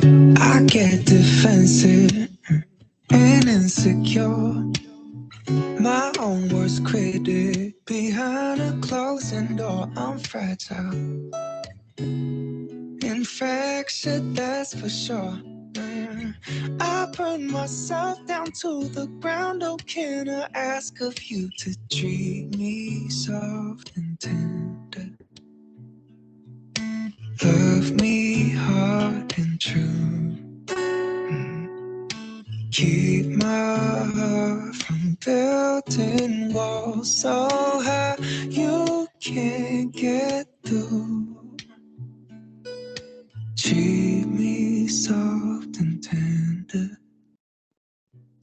I get defensive and insecure. My own worst critic. Behind a closing door, I'm fragile. Infectious, that's for sure. I burn myself down to the ground. Oh, can I ask of you to treat me soft and tender? Love me hard and true. Keep my heart from building walls so high you can't get through. Treat me soft and tender.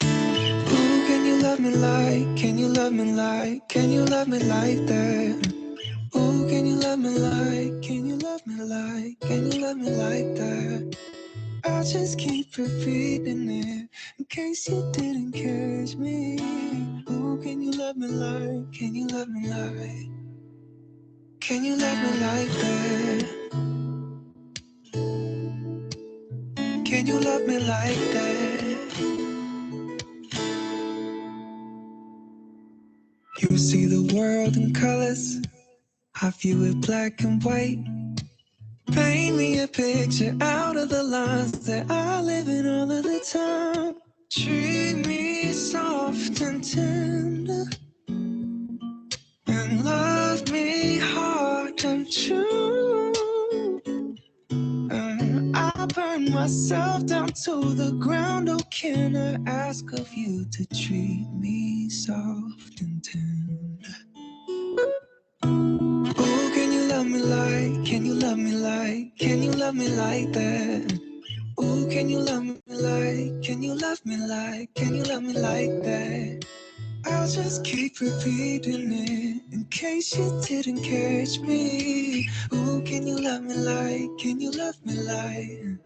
Ooh, can you love me like, can you love me like, can you love me like that? Ooh, can you love me like, can you love me like, can you love me like that? I'll just keep repeating it in case you didn't catch me. Ooh, can you love me like, can you love me like, can you love me like that? Can you love me like that? You see the world in colors, I view it black and white. Paint me a picture out of the lines that I live in all of the time. Treat me soft and tender, and love me hard and true. I burn myself down to the ground. Oh, can I ask of you to treat me soft and tender? Oh, can you love me like, can you love me like, can you love me like that? Oh, can you love me like, can you love me like, can you love me like that? I'll just keep repeating it in case you didn't catch me. Oh, can you love me like, can you love me like,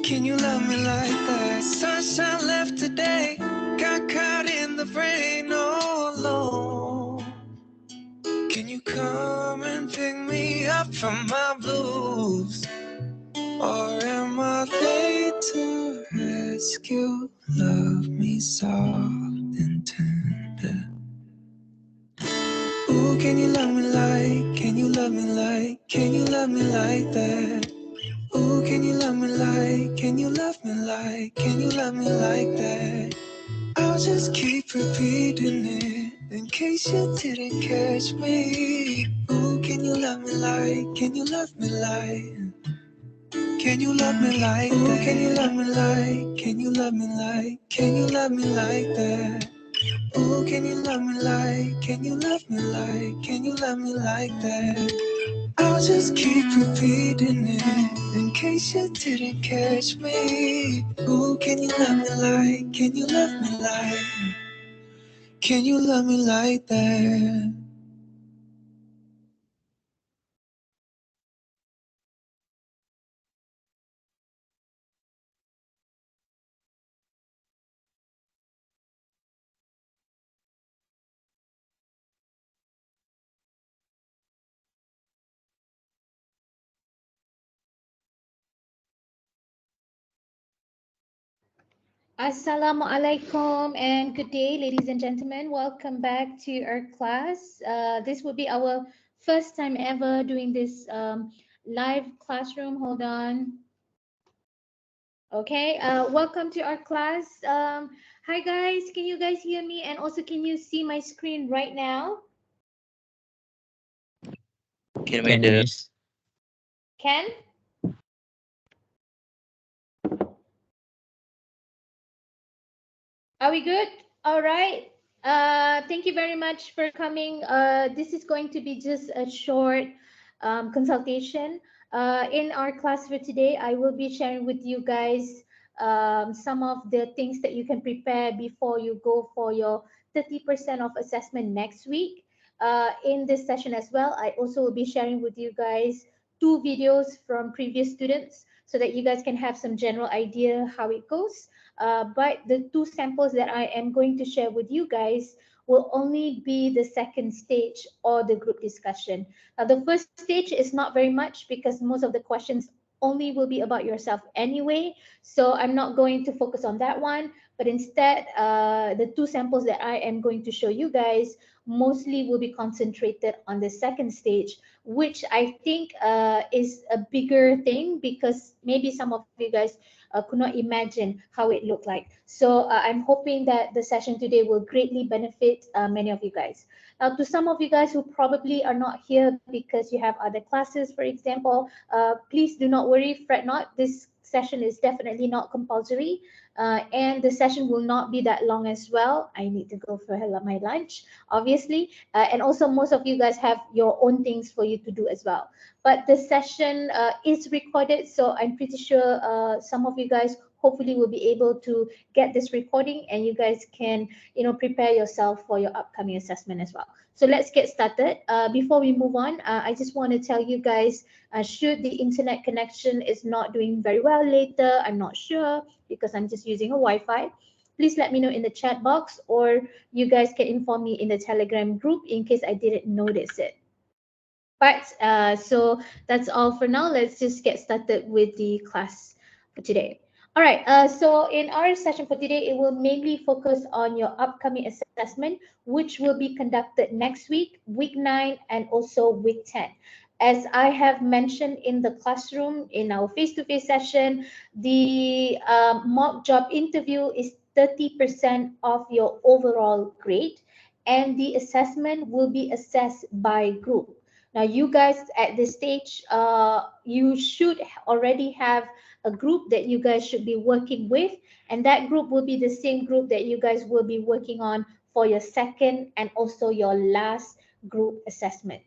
can you love me like that? Sunshine left today, got caught in the rain all alone. Can you come and pick me up from my blues? Or am I late to rescue? Love me soft and tender. Ooh, can you love me like, can you love me like, can you love me like that? Ooh, can you love me like, can you love me like, can you love me like that? I'll just keep repeating it in case you didn't catch me. Ooh, can you love me like, can you love me like, can you love me like that? Ooh, can you love me like, can you love me like, can you love me like that? Ooh, can you love me like, can you love me like, can you love me like that? I'll just keep repeating it in case you didn't catch me. Ooh, can you love me like, can you love me like, can you love me like that? Assalamualaikum and good day, ladies and gentlemen. Welcome back to our class. This will be our first time ever doing this live classroom. Hold on. Okay, welcome to our class. Hi guys, can you guys hear me? And also, can you see my screen right now? Can we Can do? miss? Can? Are we good? All right. Thank you very much for coming. This is going to be just a short consultation. In our class for today, I will be sharing with you guys some of the things that you can prepare before you go for your 30% of assessment next week. In this session as well, I also will be sharing with you guys two videos from previous students so that you guys can have some general idea how it goes. But the two samples that I am going to share with you guys will only be the second stage or the group discussion. The first stage is not very much because most of the questions only will be about yourself anyway. So I'm not going to focus on that one, but instead, the two samples that I am going to show you guys mostly will be concentrated on the second stage, which I think is a bigger thing because maybe some of you guys could not imagine how it looked like. So I'm hoping that the session today will greatly benefit many of you guys. Now, to some of you guys who probably are not here because you have other classes, for example, please do not worry, fret not. This session is definitely not compulsory, and the session will not be that long as well. I need to go for my lunch, obviously, and also most of you guys have your own things for you to do as well. But the session is recorded, so I'm pretty sure some of you guys hopefully will be able to get this recording, and you guys can prepare yourself for your upcoming assessment as well. So let's get started. Before we move on, I just want to tell you guys, should the internet connection is not doing very well later, I'm not sure because I'm just using a Wi-Fi, please let me know in the chat box, or you guys can inform me in the Telegram group in case I didn't notice it. But so that's all for now. Let's just get started with the class for today. All right. So in our session for today, it will mainly focus on your upcoming assessment, which will be conducted next week, week 9, and also week 10. As I have mentioned in the classroom in our face-to-face session, the mock job interview is 30% of your overall grade, and the assessment will be assessed by group. Now, you guys at this stage, you should already have a group that you guys should be working with, and that group will be the same group that you guys will be working on for your second and also your last group assessment.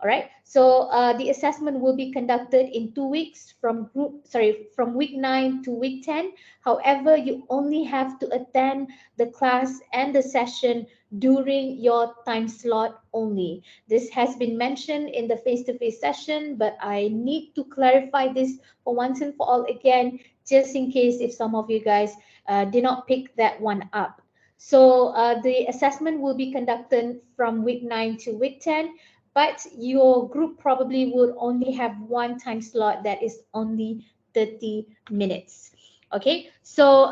All right. So the assessment will be conducted in 2 weeks from week 9 to week 10. However, you only have to attend the class and the session during your time slot only. This has been mentioned in the face-to-face session, but I need to clarify this for once and for all again, just in case if some of you guys did not pick that one up. So the assessment will be conducted from week 9 to week 10, but your group probably would only have one time slot that is only 30 minutes. Okay, so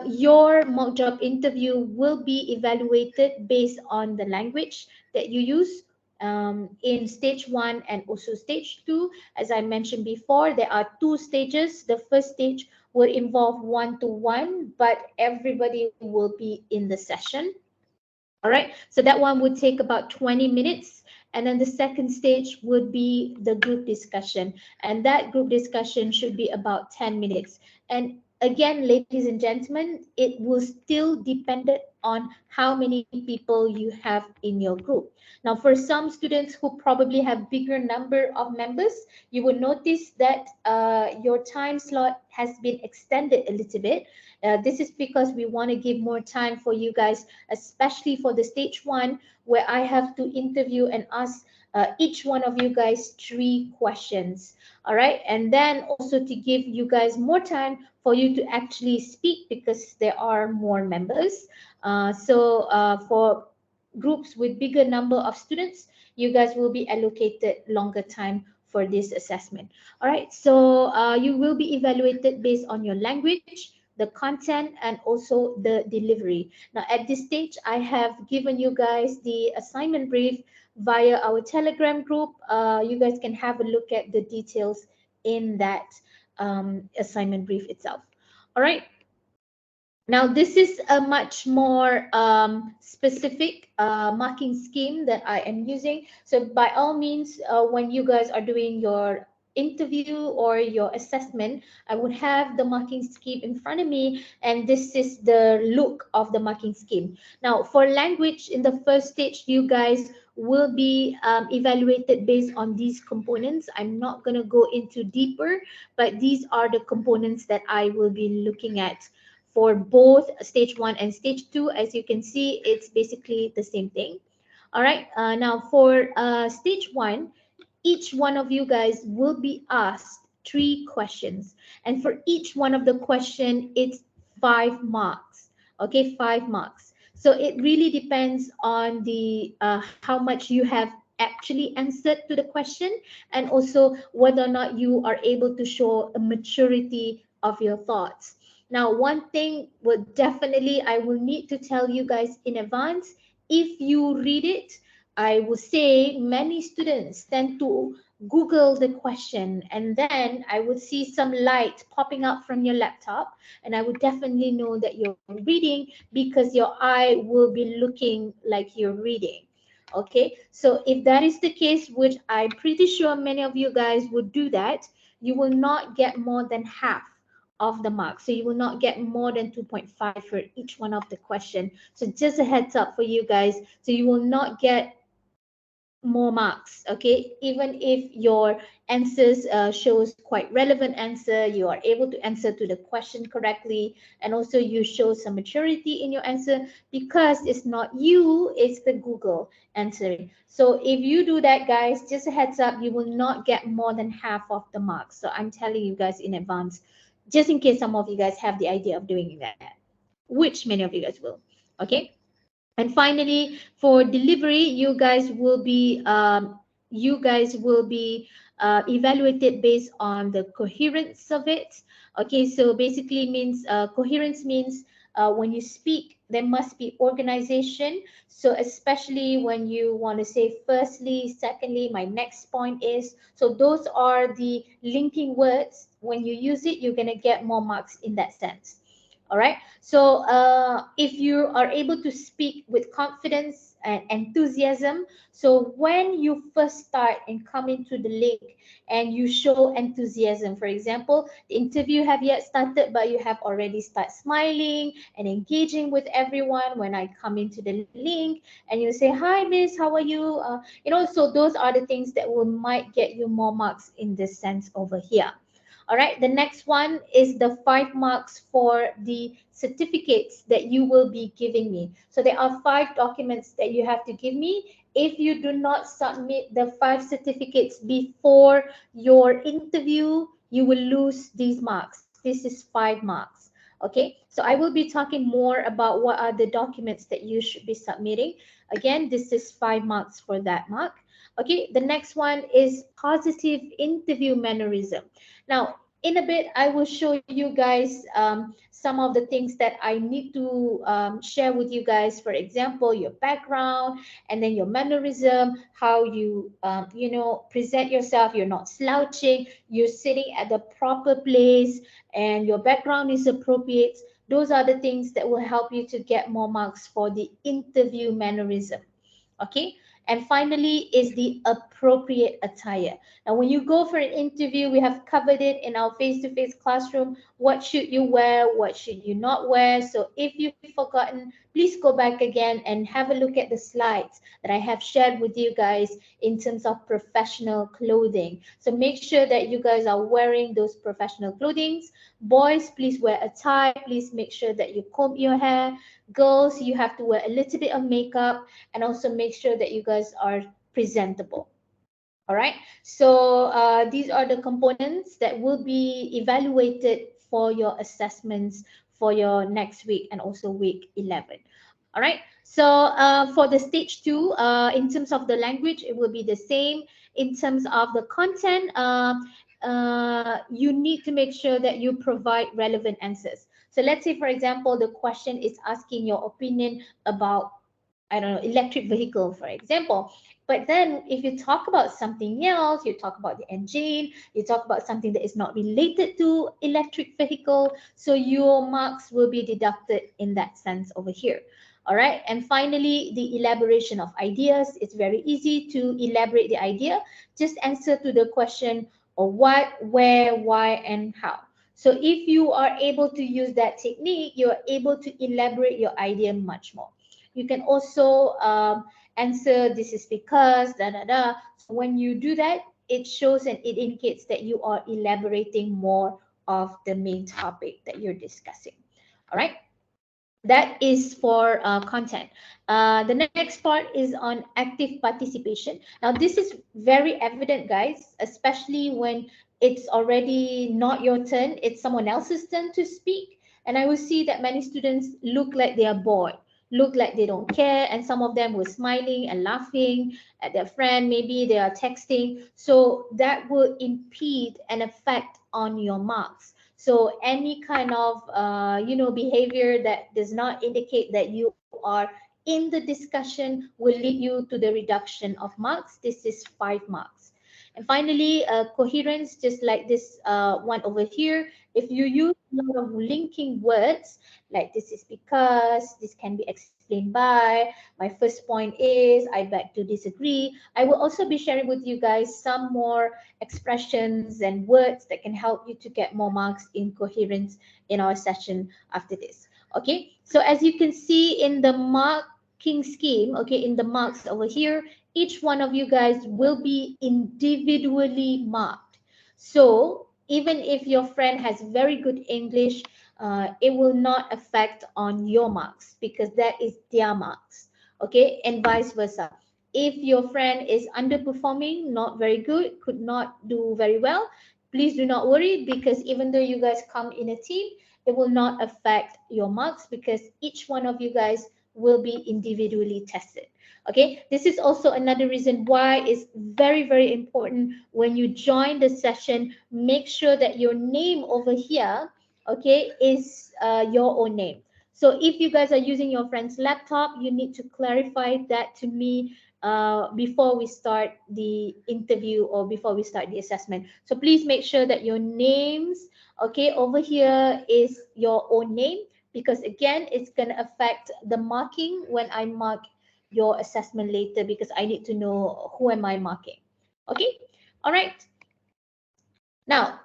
your mock job interview will be evaluated based on the language that you use in stage 1 and also stage 2. As I mentioned before, there are two stages. The first stage will involve one-to-one, but everybody will be in the session. All right, so that one would take about 20 minutes. And then the second stage would be the group discussion. And that group discussion should be about 10 minutes. And again, ladies and gentlemen, it will still depend on how many people you have in your group. Now, for some students who probably have bigger number of members, you will notice that your time slot has been extended a little bit. This is because we want to give more time for you guys, especially for the stage 1, where I have to interview and ask each one of you guys 3 questions. All right. And then also to give you guys more time for you to actually speak because there are more members. So for groups with bigger number of students, you guys will be allocated longer time for this assessment. All right. So you will be evaluated based on your language, the content, and also the delivery. Now, at this stage, I have given you guys the assignment brief via our Telegram group. You guys can have a look at the details in that assignment brief itself. All right. Now, this is a much more specific marking scheme that I am using. So by all means, when you guys are doing your interview or your assessment, I would have the marking scheme in front of me, and this is the look of the marking scheme. Now, for language, in the first stage, you guys will be evaluated based on these components. I'm not going to go into deeper, but these are the components that I will be looking at for both stage 1 and stage 2. As you can see, it's basically the same thing. All right. Now for stage 1, each one of you guys will be asked 3 questions, and for each one of the question, it's 5 marks. Okay, 5 marks. So it really depends on the how much you have actually answered to the question, and also whether or not you are able to show a maturity of your thoughts. Now, one thing would definitely I will need to tell you guys in advance. If you read it, I will say many students tend to Google the question, and then I would see some light popping up from your laptop, and I would definitely know that you're reading because your eye will be looking like you're reading. Okay, so if that is the case, which I'm pretty sure many of you guys would do that, you will not get more than half of the mark. So you will not get more than 2.5 for each one of the question. So just a heads up for you guys. So you will not get more marks, okay, even if your answers shows quite relevant answer, you are able to answer to the question correctly, and also you show some maturity in your answer, because it's not you, it's the Google answering. So if you do that, guys, just a heads up, you will not get more than half of the marks. So I'm telling you guys in advance, just in case some of you guys have the idea of doing that, which many of you guys will. Okay, and finally, for delivery, you guys will be evaluated based on the coherence of it. Okay, so basically means coherence means when you speak, there must be organization. So especially when you want to say firstly, secondly, my next point is. So those are the linking words. When you use it, you're gonna get more marks in that sense. All right. So if you are able to speak with confidence and enthusiasm, so when you first start and come into the link and you show enthusiasm, for example, the interview have yet started, but you have already start smiling and engaging with everyone when I come into the link, and you say, "Hi, Miss, how are you?" So those are the things that will might get you more marks in this sense over here. All right, the next one is the 5 marks for the certificates that you will be giving me. So there are 5 documents that you have to give me. If you do not submit the 5 certificates before your interview, you will lose these marks. This is 5 marks. Okay, so I will be talking more about what are the documents that you should be submitting. Again, this is 5 marks for that mark. Okay, the next one is positive interview mannerism. Now, in a bit, I will show you guys some of the things that I need to share with you guys. For example, your background, and then your mannerism, how you, present yourself. You're not slouching, you're sitting at the proper place, and your background is appropriate. Those are the things that will help you to get more marks for the interview mannerism. Okay, and finally is the appropriate attire. Now when you go for an interview, we have covered it in our face-to-face classroom. What should you wear, what should you not wear? So if you've forgotten, please go back again and have a look at the slides that I have shared with you guys in terms of professional clothing. So make sure that you guys are wearing those professional clothing. Boys, please wear a tie. Please make sure that you comb your hair. Girls, you have to wear a little bit of makeup, and also make sure that you guys are presentable. All right. So these are the components that will be evaluated for your assessments for your next week and also week 11. All right. So for the stage 2, in terms of the language, it will be the same. In terms of the content, you need to make sure that you provide relevant answers. So let's say, for example, the question is asking your opinion about, I don't know, electric vehicle, for example. But then if you talk about something else, you talk about the engine, you talk about something that is not related to electric vehicle, so your marks will be deducted in that sense over here. All right. And finally, the elaboration of ideas. It's very easy to elaborate the idea. Just answer to the question of what, where, why, and how. So if you are able to use that technique, you're able to elaborate your idea much more. You can also answer, this is because, da da da. So when you do that, it shows and it indicates that you are elaborating more of the main topic that you're discussing. All right. That is for content. The next part is on active participation. Now, this is very evident, guys, especially when it's already not your turn, it's someone else's turn to speak. And I will see that many students look like they are bored. look like they don't care, and some of them were smiling and laughing at their friend, maybe they are texting, so that will impede and affect on your marks. So any kind of behavior that does not indicate that you are in the discussion will lead you to the reduction of marks. This is 5 marks. And finally, coherence, just like this one over here. If you use a lot of linking words, like this is because, this can be explained by, my first point is, I beg to disagree. I will also be sharing with you guys some more expressions and words that can help you to get more marks in coherence in our session after this. Okay, so as you can see in the marking scheme, okay, in the marks over here, each one of you guys will be individually marked. So even if your friend has very good English, it will not affect on your marks because that is their marks. Okay, and vice versa. If your friend is underperforming, not very good, could not do very well, please do not worry, because even though you guys come in a team, it will not affect your marks because each one of you guys will be individually tested. Okay, this is also another reason why it's very, very important when you join the session, make sure that your name over here, okay, is your own name. So if you guys are using your friend's laptop, you need to clarify that to me before we start the interview or before we start the assessment. So please make sure that your names, okay, over here is your own name, because again, it's going to affect the marking when I mark your assessment later, because I need to know who am I marking. Okay, all right. Now,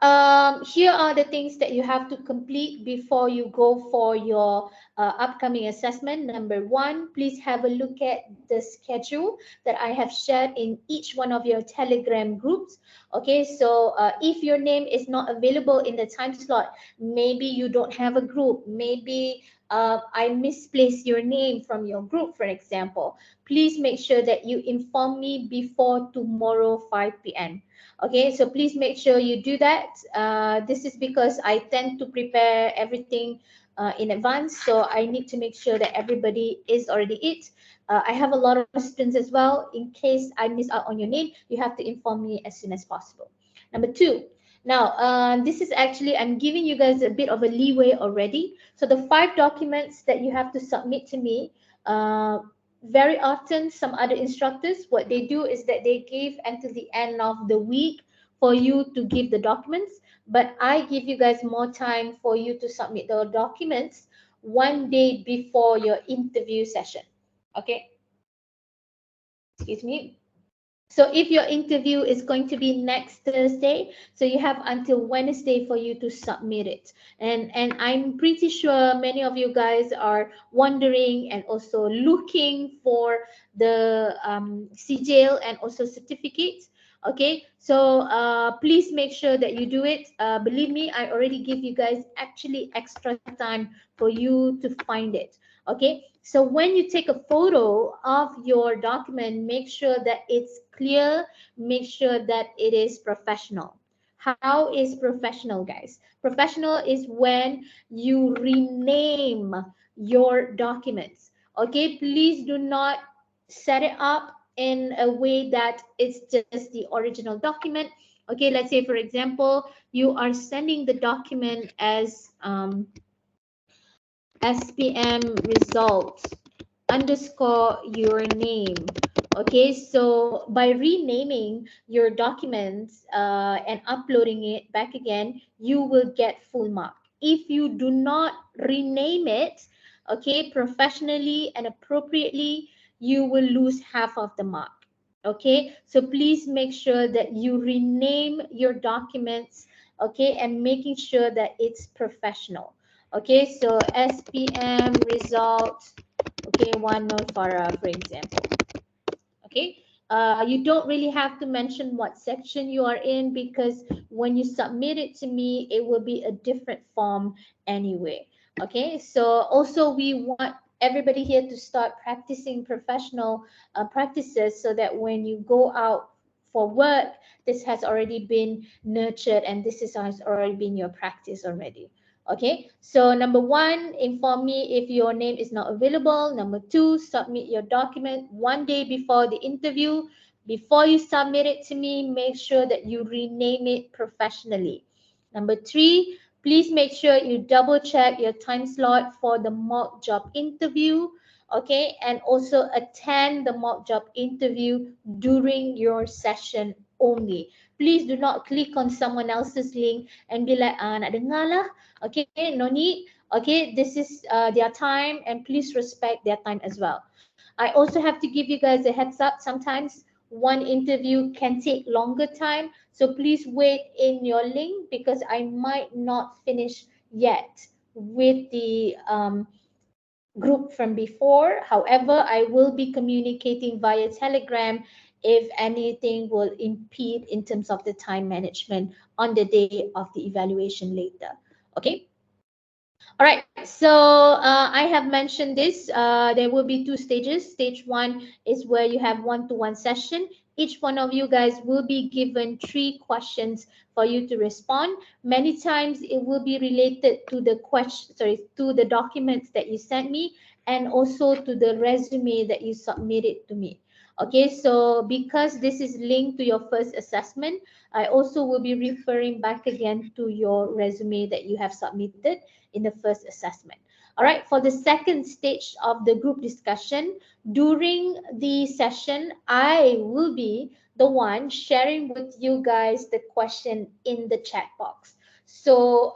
here are the things that you have to complete before you go for your upcoming assessment. Number one, please have a look at the schedule that I have shared in each one of your Telegram groups. Okay, so if your name is not available in the time slot, maybe you don't have a group, maybe I misplaced your name from your group, for example, please make sure that you inform me before tomorrow 5 p.m. Okay, so please make sure you do that. This is because I tend to prepare everything in advance, so I need to make sure that everybody is already it. I have a lot of students as well. In case I miss out on your name, you have to inform me as soon as possible. Number two, now this is actually, I'm giving you guys a bit of a leeway already. So the 5 documents that you have to submit to me, very often some other instructors, what they do is that they give until the end of the week for you to give the documents, but I give you guys more time for you to submit the documents 1 day before your interview session. Okay, excuse me. So if your interview is going to be next Thursday, so you have until Wednesday for you to submit it. And I'm pretty sure many of you guys are wondering and also looking for the CJL and also certificates. Okay, so please make sure that you do it. Believe me, I already give you guys actually extra time for you to find it. Okay, so when you take a photo of your document, make sure that it's clear, make sure that it is professional. How is professional, guys? Professional is when you rename your documents. Okay, please do not set it up in a way that it's just the original document. Okay, let's say, for example, you are sending the document as SPM results underscore your name. Okay, so by renaming your documents and uploading it back again, you will get full mark. If you do not rename it, okay, professionally and appropriately, you will lose half of the mark. Okay, so please make sure that you rename your documents, okay, and making sure that it's professional. Okay, so SPM results, okay, one node for example. Okay, you don't really have to mention what section you are in, because when you submit it to me, it will be a different form anyway. Okay, so also we want everybody here to start practicing professional practices, so that when you go out for work, this has already been nurtured and this has already been your practice already. Okay, so number one, inform me if your name is not available. Number two, submit your document 1 day before the interview. Before you submit it to me, make sure that you rename it professionally. Number three, please make sure you double check your time slot for the mock job interview. Okay, and also attend the mock job interview during your session only. Please do not click on someone else's link and be like, ah, nak dengar lah. Okay, no need. Okay, this is their time, and please respect their time as well. I also have to give you guys a heads up. Sometimes one interview can take longer time, so please wait in your link because I might not finish yet with the group from before. However, I will be communicating via Telegram if anything will impede in terms of the time management on the day of the evaluation later. Okay. All right, so I have mentioned this. There will be two stages. Stage one is where you have one-to-one session. Each one of you guys will be given 3 questions for you to respond. Many times it will be related to the question, sorry, to the documents that you sent me, and also to the resume that you submitted to me. Okay, so because this is linked to your first assessment, I also will be referring back again to your resume that you have submitted in the first assessment. All right, for the second stage of the group discussion, during the session, I will be the one sharing with you guys the question in the chat box. So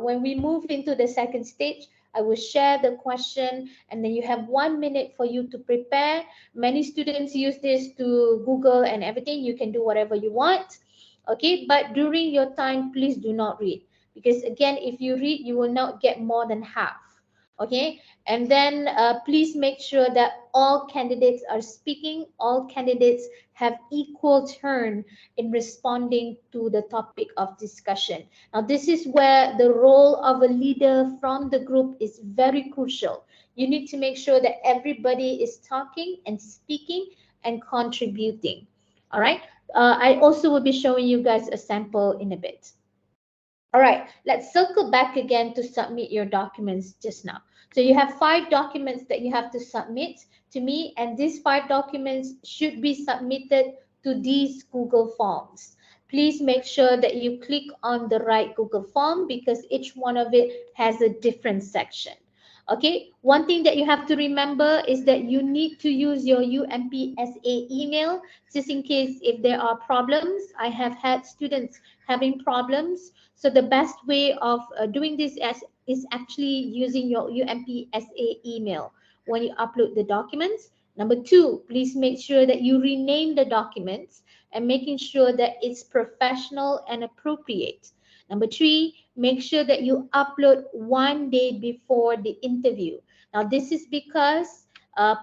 when we move into the second stage, I will share the question, and then you have 1 minute for you to prepare. Many students use this to Google and everything. You can do whatever you want. Okay, but during your time, please do not read, because again, if you read, you will not get more than half. Okay, and then please make sure that all candidates are speaking, all candidates have equal turn in responding to the topic of discussion. Now this is where the role of a leader from the group is very crucial. You need to make sure that everybody is talking and speaking and contributing. All right, I also will be showing you guys a sample in a bit. All right, let's circle back again to submit your documents just now. So you have 5 documents that you have to submit to me, and these 5 documents should be submitted to these Google Forms. Please make sure that you click on the right Google Form because each one of it has a different section. Okay, one thing that you have to remember is that you need to use your UMPSA email just in case if there are problems. I have had students having problems, so the best way of doing this is actually using your UMPSA email when you upload the documents. Number two, please make sure that you rename the documents and making sure that it's professional and appropriate. Number three, make sure that you upload 1 day before the interview. Now, this is because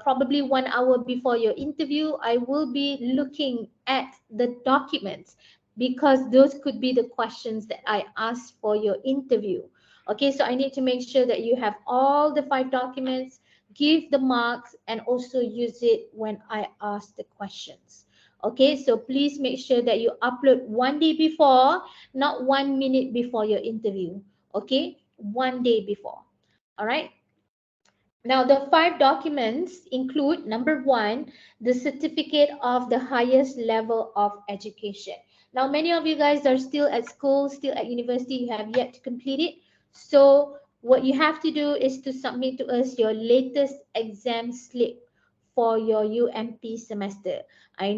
probably 1 hour before your interview, I will be looking at the documents because those could be the questions that I asked for your interview. Okay, so I need to make sure that you have all the 5 documents, give the marks, and also use it when I ask the questions. Okay, so please make sure that you upload 1 day before, not 1 minute before your interview. Okay, 1 day before. All right. Now, the 5 documents include number one, the certificate of the highest level of education. Now, many of you guys are still at school, still at university, you have yet to complete it. So, what you have to do is to submit to us your latest exam slip for your UMP semester. I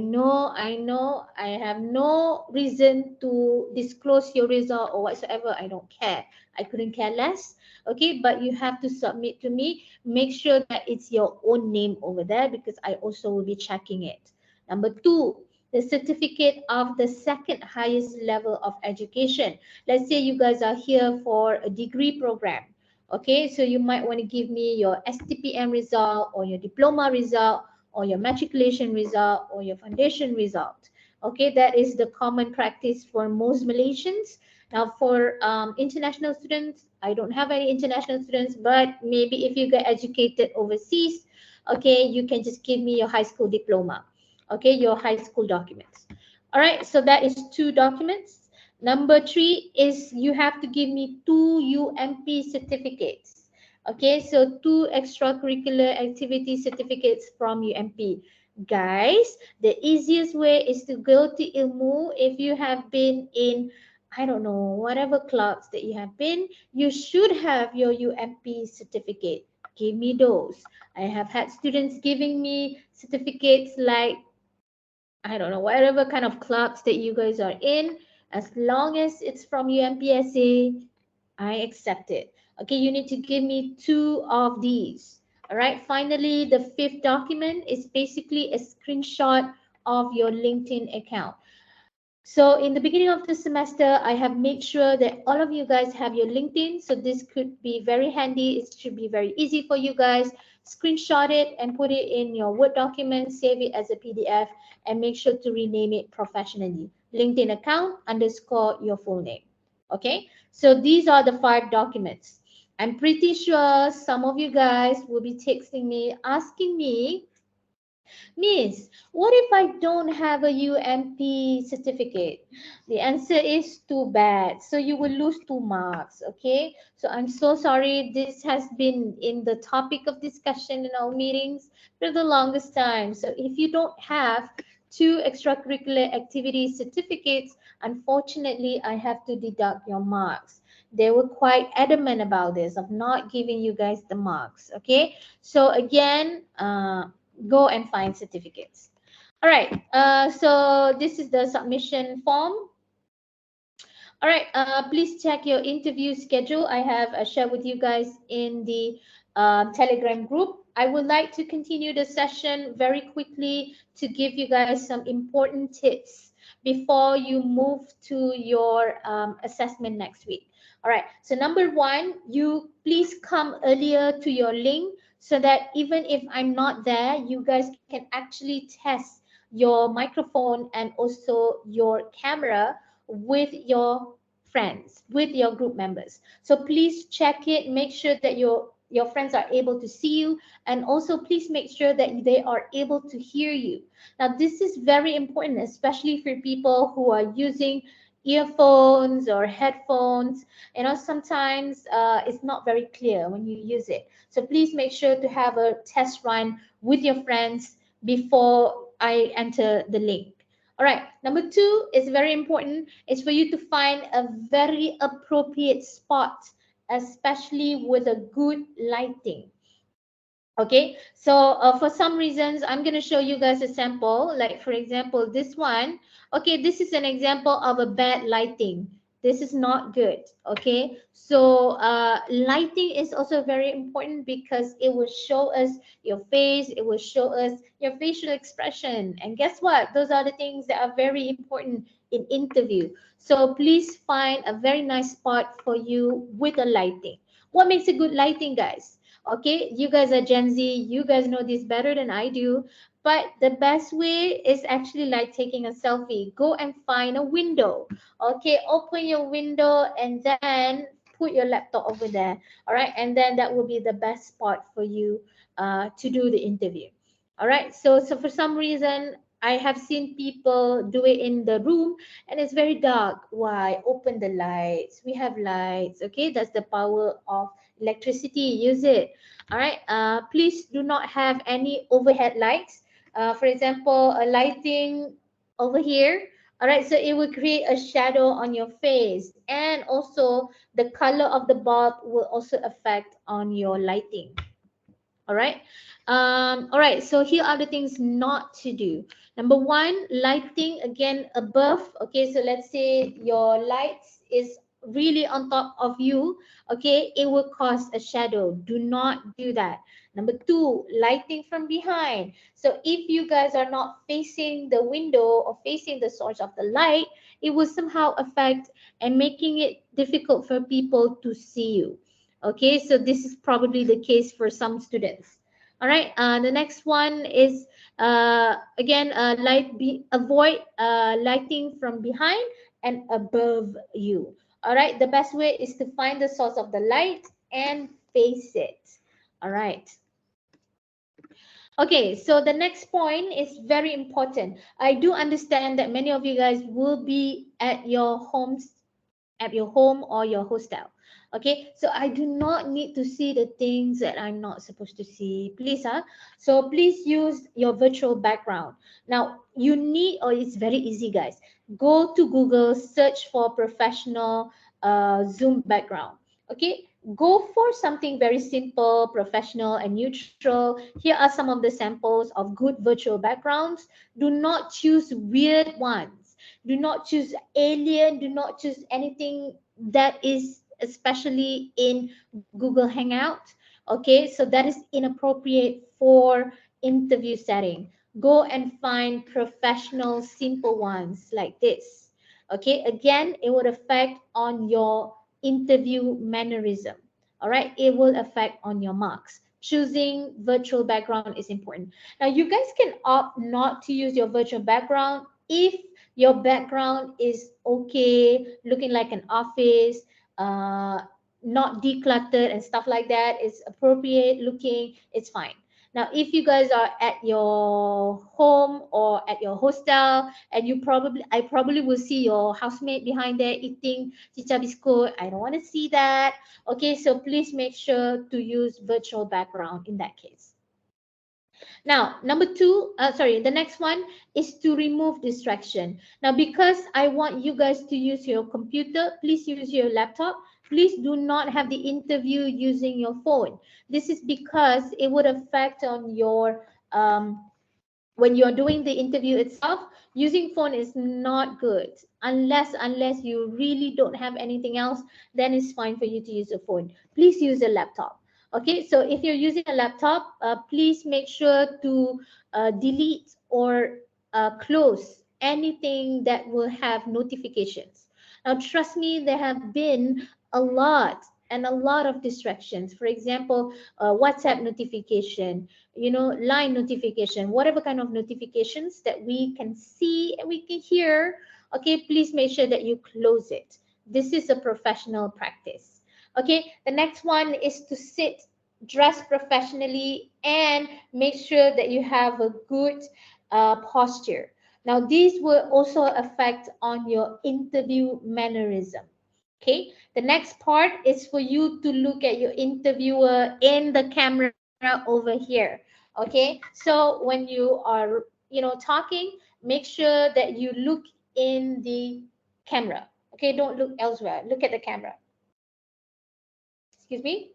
have no reason to disclose your result or whatsoever. I don't care. I couldn't care less. Okay, but you have to submit to me. Make sure that it's your own name over there because I also will be checking it. Number two, the certificate of the second highest level of education. Let's say you guys are here for a degree program. Okay, so you might want to give me your STPM result or your diploma result or your matriculation result or your foundation result. Okay, that is the common practice for most Malaysians. Now, for international students, I don't have any international students, but maybe if you get educated overseas, okay, you can just give me your high school diploma, okay, your high school documents. All right, so that is 2 documents. Number three is you have to give me two UMP certificates. Okay, so two extracurricular activity certificates from UMP. Guys, the easiest way is to go to Ilmu. If you have been in, I don't know, whatever clubs that you have been, you should have your UMP certificate. Give me those. I have had students giving me certificates like, I don't know, whatever kind of clubs that you guys are in, as long as it's from UMPSA, I accept it. Okay, you need to give me two of these. All right, finally, the fifth document is basically a screenshot of your LinkedIn account. So in the beginning of the semester, I have made sure that all of you guys have your LinkedIn. So this could be very handy. It should be very easy for you guys. Screenshot it and put it in your Word document, save it as a PDF, and make sure to rename it professionally. LinkedIn account underscore your full name. Okay, so these are the five documents. I'm pretty sure some of you guys will be texting me, asking me, Miss, what if I don't have a UMP certificate? The answer is too bad. So you will lose 2 marks. Okay. So I'm so sorry. This has been in the topic of discussion in our meetings for the longest time. So if you don't have two extracurricular activity certificates, unfortunately, I have to deduct your marks. They were quite adamant about this, of not giving you guys the marks. Okay. So again, go and find certificates. All right. So this is the submission form. All right, please check your interview schedule. I have shared with you guys in the Telegram group. I would like to continue the session very quickly to give you guys some important tips before you move to your assessment next week. All right, so number one, you please come earlier to your link so that even if I'm not there, you guys can actually test your microphone and also your camera with your friends, with your group members. So please check it, make sure that your friends are able to see you, and also please make sure that they are able to hear you. Now this is very important, especially for people who are using earphones or headphones. You know, sometimes it's not very clear when you use it. So please make sure to have a test run with your friends before I enter the link. All right, number two is very important. It's for you to find a very appropriate spot, especially with a good lighting. Okay, so for some reasons, I'm going to show you guys a sample. Like, for example, this one. Okay, this is an example of a bad lighting. This is not good. Okay, so lighting is also very important because it will show us your face, it will show us your facial expression. And guess what? Those are the things that are very important in interview. So please find a very nice spot for you with the lighting. What makes a good lighting, guys? Okay, you guys are Gen Z, you guys know this better than I do. But the best way is actually like taking a selfie. Go and find a window. Okay, open your window and then put your laptop over there. All right, and then that will be the best spot for you to do the interview. All right, so for some reason, I have seen people do it in the room and it's very dark. Why? Open the lights. We have lights. Okay, that's the power of electricity. Use it. All right, please do not have any overhead lights. For example, a lighting over here. All right, so it will create a shadow on your face, and also the color of the bulb will also affect on your lighting. All right. All right. So here are the things not to do. Number one, lighting again above. Okay. So let's say your lights is really on top of you. Okay. It will cause a shadow. Do not do that. Number two, lighting from behind. So if you guys are not facing the window or facing the source of the light, it will somehow affect and making it difficult for people to see you. Okay, so this is probably the case for some students. All right, the next one is again avoid lighting from behind and above you. All right, the best way is to find the source of the light and face it. All right. Okay, so the next point is very important. I do understand that many of you guys will be at your home or your hostel. Okay, so I do not need to see the things that I'm not supposed to see. Please, so please use your virtual background. Now, you need, or it's very easy, guys. Go to Google, search for professional Zoom background. Okay, go for something very simple, professional, and neutral. Here are some of the samples of good virtual backgrounds. Do not choose weird ones. Do not choose alien. Do not choose anything that is especially in Google Hangout. Okay, so that is inappropriate for interview setting. Go and find professional, simple ones like this. Okay, again, it would affect on your interview mannerism. All right, it will affect on your marks. Choosing virtual background is important. Now, you guys can opt not to use your virtual background if your background is okay, looking like an office, uh, not decluttered and stuff like that. It's appropriate looking, it's fine. Now, if you guys are at your home or at your hostel, and I probably will see your housemate behind there eating chicha biscuit. I don't want to see that. Okay, so please make sure to use virtual background in that case. Now, the next one is to remove distraction. Now, because I want you guys to use your computer, please use your laptop. Please do not have the interview using your phone. This is because it would affect on your when you're doing the interview itself. Using phone is not good unless you really don't have anything else. Then it's fine for you to use a phone. Please use a laptop. Okay, so if you're using a laptop, please make sure to delete or close anything that will have notifications. Now, trust me, there have been a lot of distractions. For example, WhatsApp notification, line notification, whatever kind of notifications that we can see and we can hear. Okay, please make sure that you close it. This is a professional practice. Okay, the next one is to sit dress professionally and make sure that you have a good posture. Now, these will also affect on your interview mannerism. Okay, the next part is for you to look at your interviewer in the camera over here. Okay, so when you are, talking, make sure that you look in the camera. Okay, don't look elsewhere. Look at the camera. Excuse me.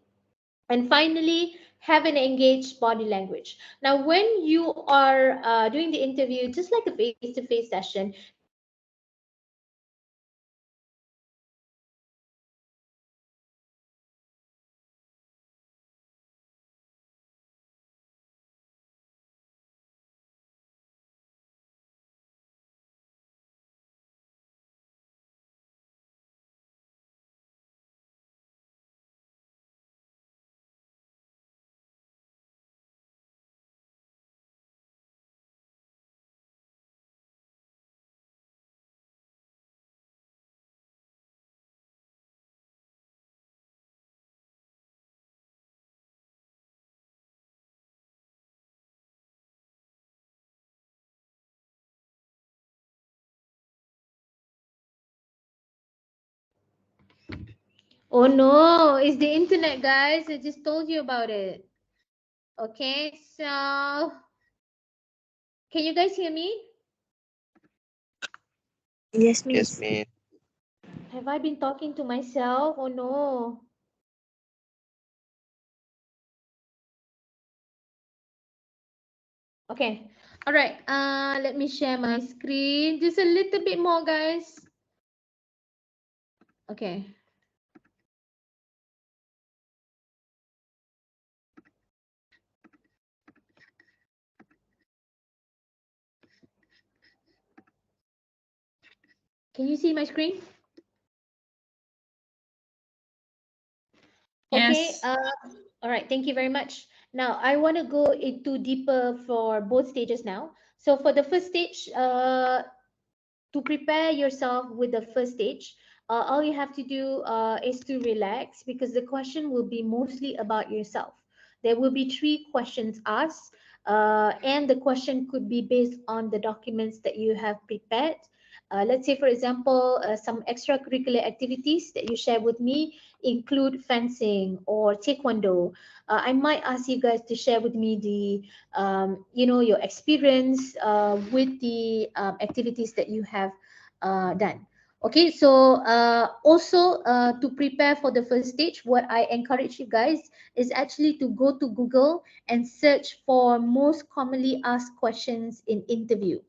And finally, have an engaged body language. Now, when you are doing the interview, just like a face-to-face session, you need to make sure that you have a good Oh no, it's the internet, guys. I just told you about it. Okay, so can you guys hear me? Yes, Yes, Miss. Miss. Have I been talking to myself? Oh no. Okay. All right. Let me share my screen just a little bit more, guys. Okay. Can you see my screen? Okay. Yes. All right. Thank you very much. Now, I want to go into deeper for both stages now. So for the first stage, to prepare yourself with the first stage, all you have to do is to relax because the question will be mostly about yourself. There will be three questions asked. and the question could be based on the documents that you have prepared. Let's say, for example, some extracurricular activities that you share with me include fencing or taekwondo. I might ask you guys to share with me your experience with the activities that you have done. Okay, so also to prepare for the first stage, what I encourage you guys is actually to go to Google and search for most commonly asked questions in interview.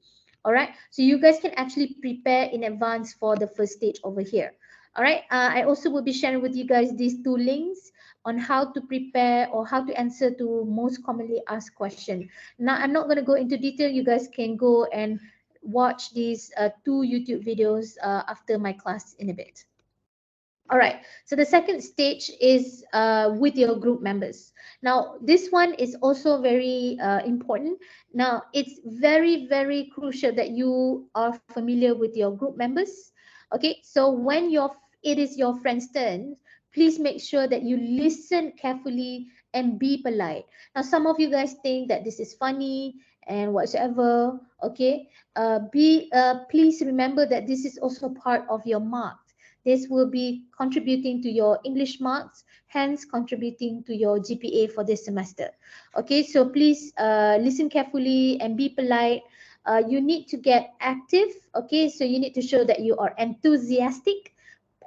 All right, so you guys can actually prepare in advance for the first stage over here. All right, I also will be sharing with you guys these two links on how to prepare or how to answer to most commonly asked question. Now, I'm not going to go into detail. You guys can go and watch these two YouTube videos after my class in a bit. All right, so the second stage is with your group members. Now, this one is also very important. Now, it's very, very crucial that you are familiar with your group members. Okay, so when it is your friend's turn, please make sure that you listen carefully and be polite. Now, some of you guys think that this is funny and whatsoever. Okay, please remember that this is also part of your mark. This will be contributing to your English marks, hence contributing to your GPA for this semester. Okay, so please listen carefully and be polite. You need to get active. Okay, so you need to show that you are enthusiastic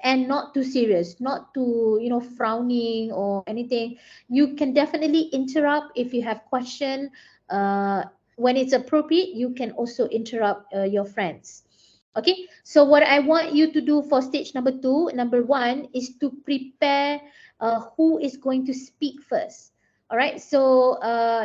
and not too serious, not too frowning or anything. You can definitely interrupt if you have question. When it's appropriate, you can also interrupt your friends. Okay, so what I want you to do for stage number two, number one, is to prepare who is going to speak first. All right, so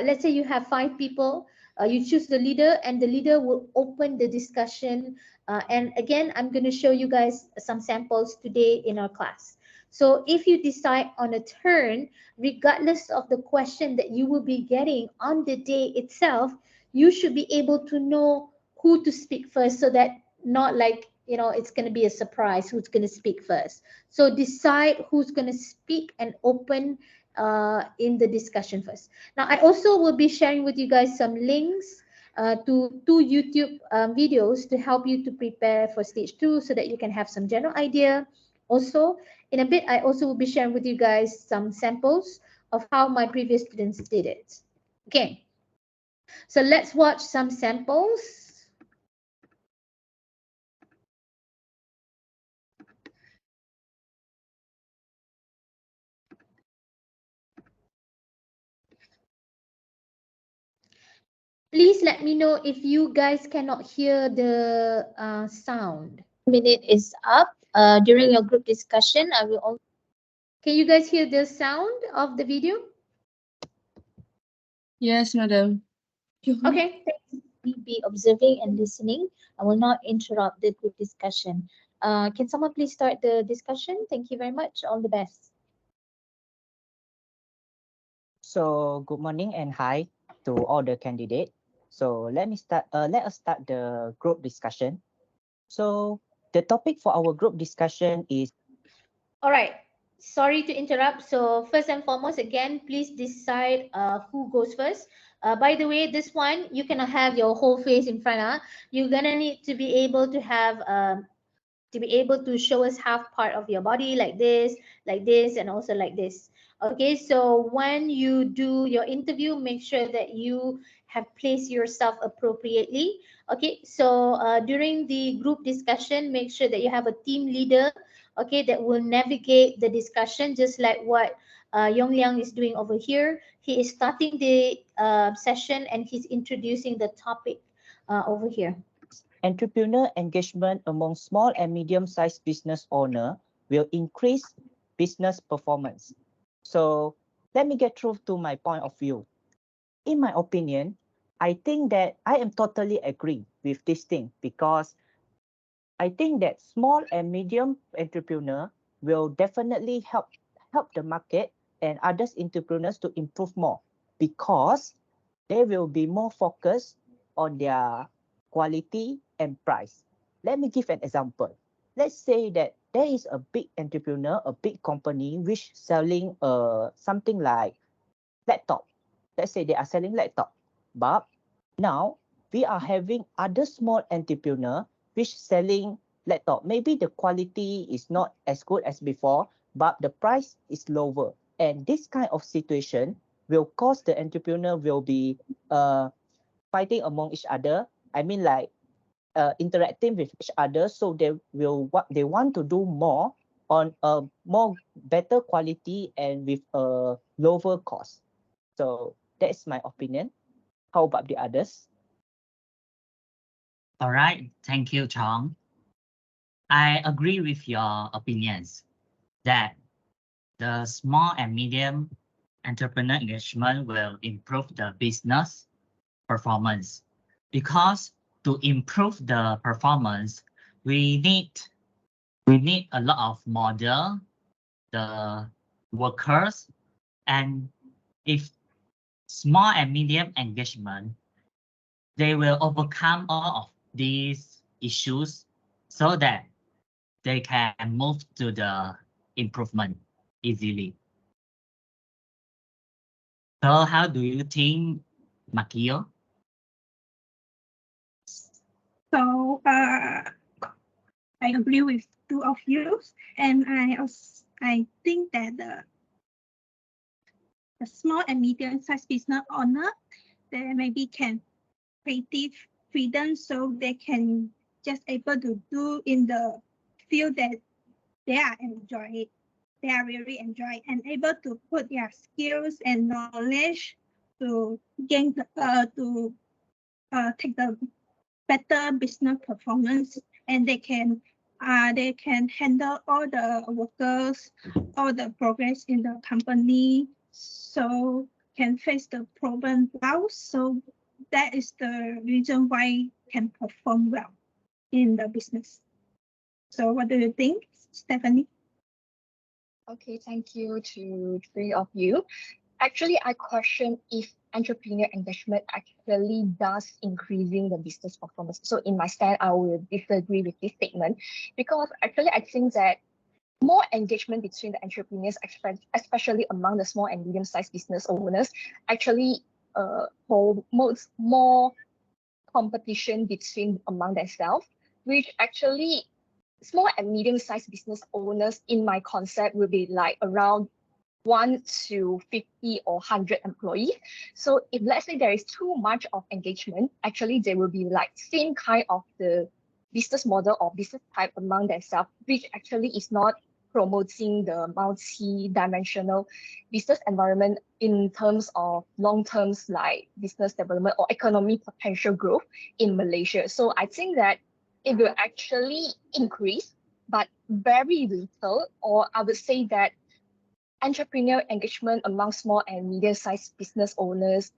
let's say you have five people. You choose the leader, and the leader will open the discussion. And again, I'm going to show you guys some samples today in our class. So if you decide on a turn, regardless of the question that you will be getting on the day itself, you should be able to know who to speak first, so that not like it's going to be a surprise who's going to speak first. So decide who's going to speak and open in the discussion first. Now, I also will be sharing with you guys some links to two YouTube videos to help you to prepare for stage two, so that you can have some general idea. Also, in a bit, I also will be sharing with you guys some samples of how my previous students did it. Okay, so let's watch some samples. Please let me know if you guys cannot hear the sound. Minute is up. During your group discussion, I will also. Can you guys hear the sound of the video? Yes, madam. Okay. Be observing and listening. I will not interrupt the group discussion. Can someone please start the discussion? Thank you very much. All the best. So good morning and hi to all the candidates. So let us start the group discussion. So the topic for our group discussion is. All right. Sorry to interrupt. So first and foremost, again, please decide who goes first. By the way, this one you cannot have your whole face in front. You're gonna need to be able to have to be able to show us half part of your body like this, and also like this. Okay, so when you do your interview, make sure that you have placed yourself appropriately. Okay, so during the group discussion, make sure that you have a team leader, okay, that will navigate the discussion, just like what Yong Liang is doing over here. He is starting the session and he's introducing the topic over here. Entrepreneur engagement among small and medium-sized business owner will increase business performance. So let me get through to my point of view. In my opinion, I think that I am totally agree with this thing, because I think that small and medium entrepreneur will definitely help the market and others entrepreneurs to improve more, because they will be more focused on their quality and price. Let me give an example. Let's say that there is a big entrepreneur, a big company which selling something like laptop. Let's say they are selling laptop. But now we are having other small entrepreneur which selling laptop. Maybe the quality is not as good as before, but the price is lower. And this kind of situation will cause the entrepreneur will be fighting among each other. I mean like interacting with each other, so they want to do more on a more better quality and with a lower cost. So that's my opinion. How about the others? All right, thank you, Chong. I agree with your opinions that the small and medium entrepreneur engagement will improve the business performance, because to improve the performance, we need a lot of model, the workers, and if small and medium engagement, they will overcome all of these issues so that they can move to the improvement easily. So how do you think, Makio? So I agree with two of you, and I think that the small and medium-sized business owner, they maybe can creative freedom, so they can just able to do in the field that they are enjoy. They are really enjoy and able to put their skills and knowledge to gain to take the better business performance, and they can handle all the workers, all the progress in the company, so can face the problem well. So that is the reason why can perform well in the business. So what do you think, Stephanie? Okay, thank you to three of you. Actually, I question if entrepreneur engagement actually does increasing the business performance. So in my stand, I will disagree with this statement, because actually I think that more engagement between the entrepreneurs, especially among the small and medium-sized business owners, actually promotes more competition between among themselves, which actually small and medium-sized business owners, in my concept, will be like around 1 to 50 or 100 employees. So if let's say there is too much of engagement, actually there will be like same kind of the business model or business type among themselves, which actually is not promoting the multi-dimensional business environment in terms of long-term like business development or economic potential growth in Malaysia. So I think that it will actually increase, but very little, or I would say that entrepreneur engagement among small and medium-sized business owners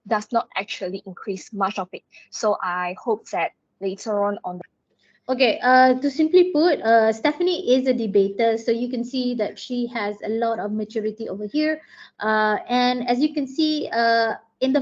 does not actually increase much of it. So I hope that later on Okay, to simply put, Stephanie is a debater, so you can see that she has a lot of maturity over here. And as you can see, in the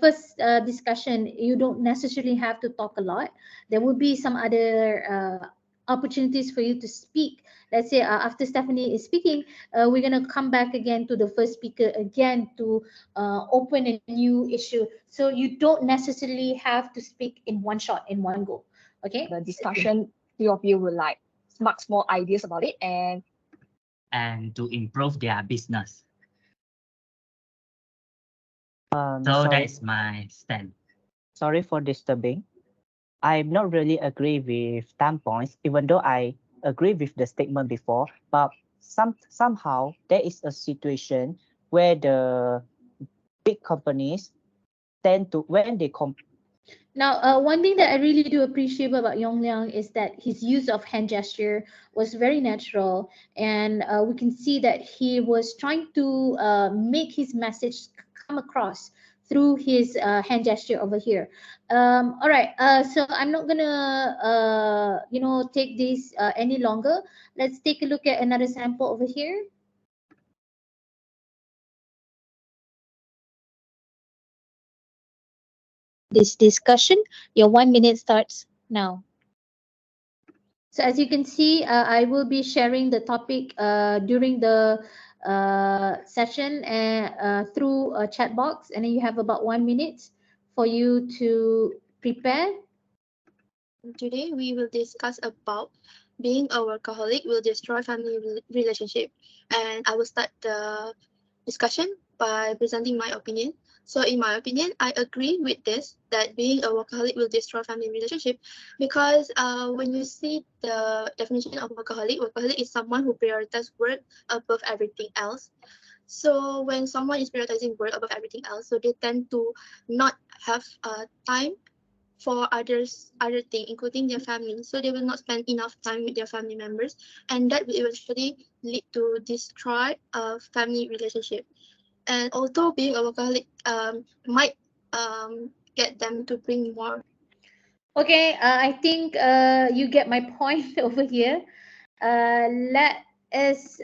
first discussion, you don't necessarily have to talk a lot. There will be some other opportunities for you to speak. Let's say after Stephanie is speaking, we're gonna come back again to the first speaker again to open a new issue. So you don't necessarily have to speak in one shot, in one go. Okay. the discussion, three of you will like spark more ideas about it, And to improve their business. So Sorry, that is my stand. sorry for disturbing. I'm not really agree with Tam points, even though I agree with the statement before. But somehow there is a situation where the big companies tend to when they Now, one thing that I really do appreciate about Yong Liang is that his use of hand gesture was very natural, and we can see that he was trying to make his message come across through his hand gesture over here. All right, so I'm not gonna, take this any longer. Let's take a look at another sample over here. This discussion. Your 1 minute starts now. So as you can see, I will be sharing the topic during the session through a chat box, and then you have about 1 minute for you to prepare. Today we will discuss about being a workaholic will destroy family relationship, and I will start the discussion by presenting my opinion. So in my opinion, I agree with this, that being a workaholic will destroy family relationship, because when you see the definition of workaholic is someone who prioritizes work above everything else. So when someone is prioritizing work above everything else, so they tend to not have time for other thing, including their family. So they will not spend enough time with their family members, and that will eventually lead to destroy a family relationship. And although being a workaholic might get them to bring more. Okay, I think you get my point over here. Let us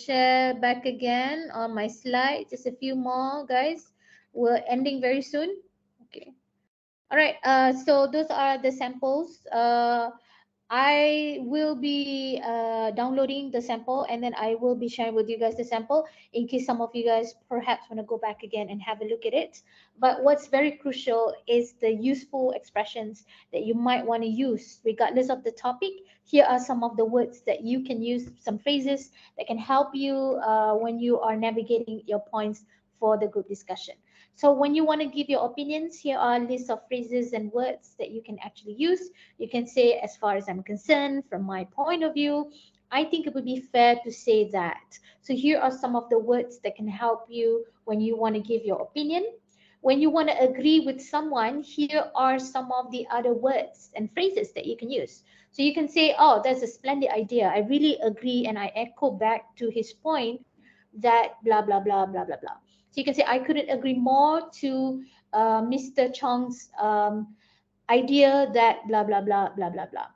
share back again on my slide. Just a few more, guys. We're ending very soon. Okay. All right. So those are the samples. I will be downloading the sample, and then I will be sharing with you guys the sample in case some of you guys perhaps want to go back again and have a look at it. But what's very crucial is the useful expressions that you might want to use regardless of the topic. Here are some of the words that you can use, some phrases that can help you when you are navigating your points for the group discussion. So when you want to give your opinions, here are a list of phrases and words that you can actually use. You can say, as far as I'm concerned, from my point of view, I think it would be fair to say that. So here are some of the words that can help you when you want to give your opinion. When you want to agree with someone, here are some of the other words and phrases that you can use. So you can say, oh, that's a splendid idea. I really agree, and I echo back to his point that blah, blah, blah, blah, blah, blah. So you can say, I couldn't agree more to Mr. Chong's idea that blah, blah, blah, blah, blah, blah.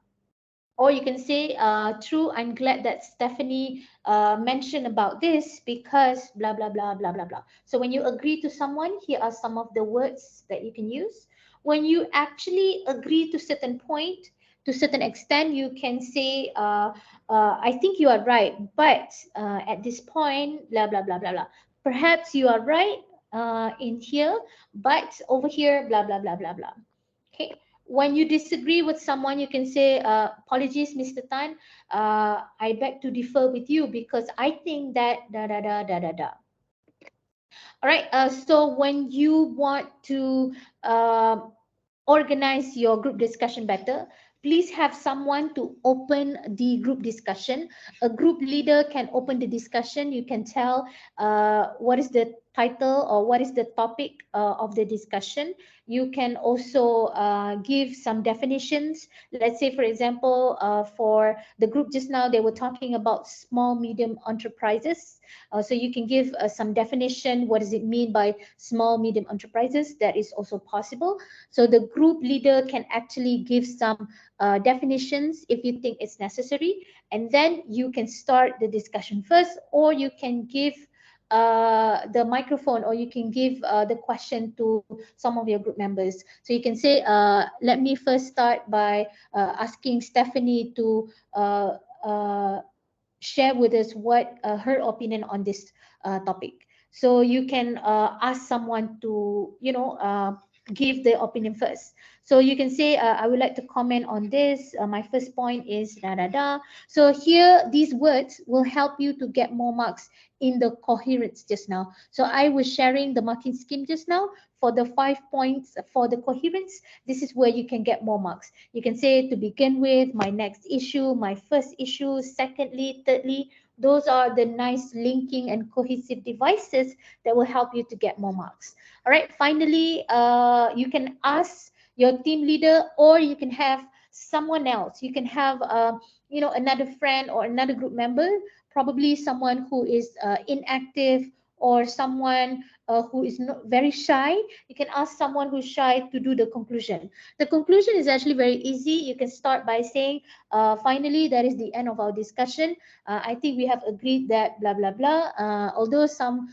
Or you can say, true, I'm glad that Stephanie mentioned about this because blah, blah, blah, blah, blah, blah. So when you agree to someone, here are some of the words that you can use. When you actually agree to certain point, to certain extent, you can say, I think you are right, but at this point, blah, blah, blah, blah, blah. Perhaps you are right in here, but over here, blah, blah, blah, blah, blah. Okay. When you disagree with someone, you can say, apologies, Mr. Tan. I beg to differ with you because I think that da da da da da da. All right. So when you want to uh, organize your group discussion better, please have someone to open the group discussion. A group leader can open the discussion. You can tell what is the title or what is the topic of the discussion. You can also give some definitions. Let's say, for example, for the group just now, they were talking about small, medium enterprises. So you can give some definition. What does it mean by small, medium enterprises? That is also possible. So the group leader can actually give some definitions if you think it's necessary, and then you can start the discussion first, or you can give the microphone, or you can give the question to some of your group members. So you can say, let me first start by asking Stephanie to share with us what her opinion on this topic. So you can ask someone to, give their opinion first. So you can say, I would like to comment on this. My first point is da da da. So here, these words will help you to get more marks in the coherence just now. So I was sharing the marking scheme just now for the 5 points for the coherence. This is where you can get more marks. You can say, to begin with, my next issue, my first issue, secondly, thirdly. Those are the nice linking and cohesive devices that will help you to get more marks. All right. Finally, you can ask your team leader, or you can have someone else. You can have, another friend or another group member, probably someone who is inactive, or someone who is not very shy. You can ask someone who's shy to do the conclusion. The conclusion is actually very easy. You can start by saying, finally, that is the end of our discussion. I think we have agreed that blah, blah, blah. Although some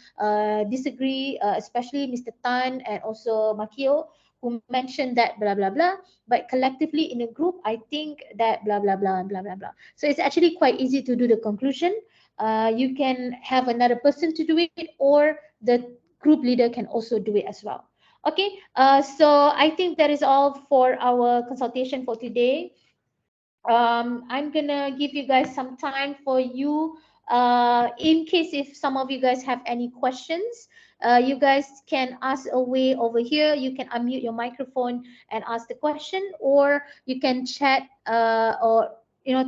disagree, especially Mr. Tan and also Makio, who mentioned that blah, blah, blah. But collectively in a group, I think that blah, blah, blah, blah, blah, blah. So it's actually quite easy to do the conclusion. you can have another person to do it, or the group leader can also do it as well. Okay, so I think that is all for our consultation for today. I'm gonna give you guys some time for you. In case if some of you guys have any questions, you guys can ask away over here. You can unmute your microphone and ask the question, or you can chat or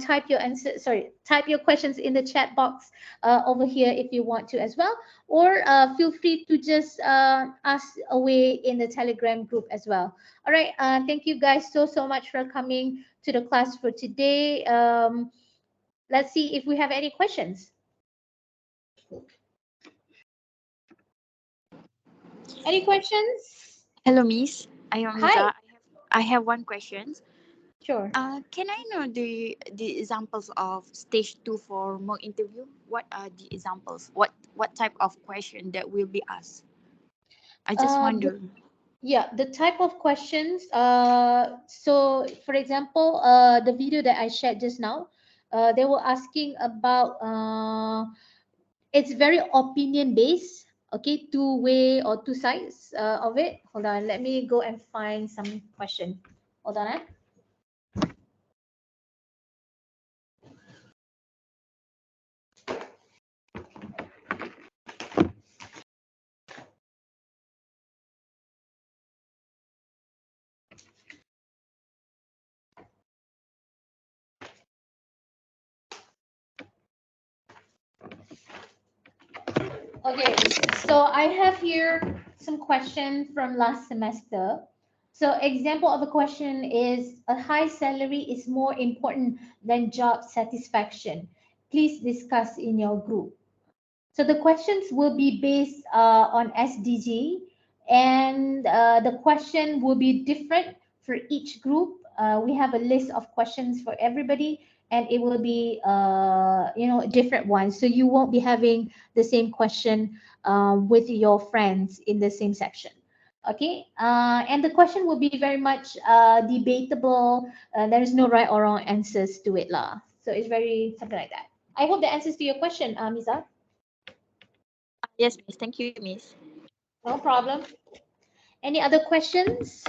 type your answer. Sorry, type your questions in the chat box over here if you want to as well, or feel free to just ask away in the Telegram group as well. All right. Thank you guys so much for coming to the class for today. Let's see if we have any questions. Any questions? Hello, Miss. I am Hi. Mira. I have one question. Sure. Can I know the examples of stage 2 for mock interview? What are the examples? What type of question that will be asked? I just wonder. Yeah, the type of questions. So for example, the video that I shared just now, they were asking about. It's very opinion based. Okay, two way or two sides of it. Hold on, let me go and find some question. Hold on. Okay, so I have here some questions from last semester. So example of a question is, a high salary is more important than job satisfaction. Please discuss in your group. So the questions will be based on SDG, and the question will be different for each group. We have a list of questions for everybody, and it will be different ones. So you won't be having the same question with your friends in the same section. Okay, and the question will be very much debatable. There is no right or wrong answers to it, lah. So it's very something like that. I hope that answers to your question, Miza. Yes, Miss. Thank you, Miss. No problem. Any other questions?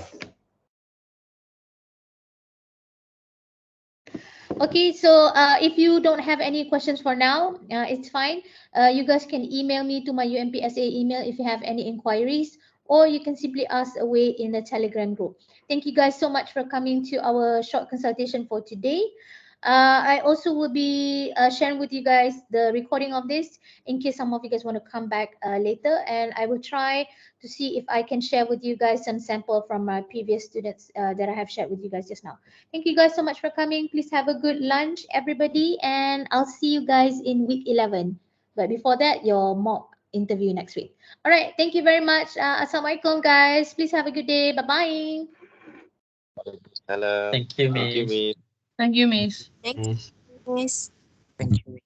Okay, so if you don't have any questions for now, it's fine. You guys can email me to my UMPSA email if you have any inquiries, or you can simply ask away in the Telegram group. Thank you guys so much for coming to our short consultation for today. I also will be sharing with you guys the recording of this in case some of you guys want to come back later, and I will try to see if I can share with you guys some sample from my previous students that I have shared with you guys just now. Thank you guys so much for coming. Please have a good lunch, everybody, and I'll see you guys in week 11. But before that, your mock interview next week. All right, thank you very much. Assalamualaikum, guys. Please have a good day. Bye-bye. Hello. Thank you, Thank you, Miss. Miss. Thank you, Miss. Thank Miss. you, Miss. Thank you.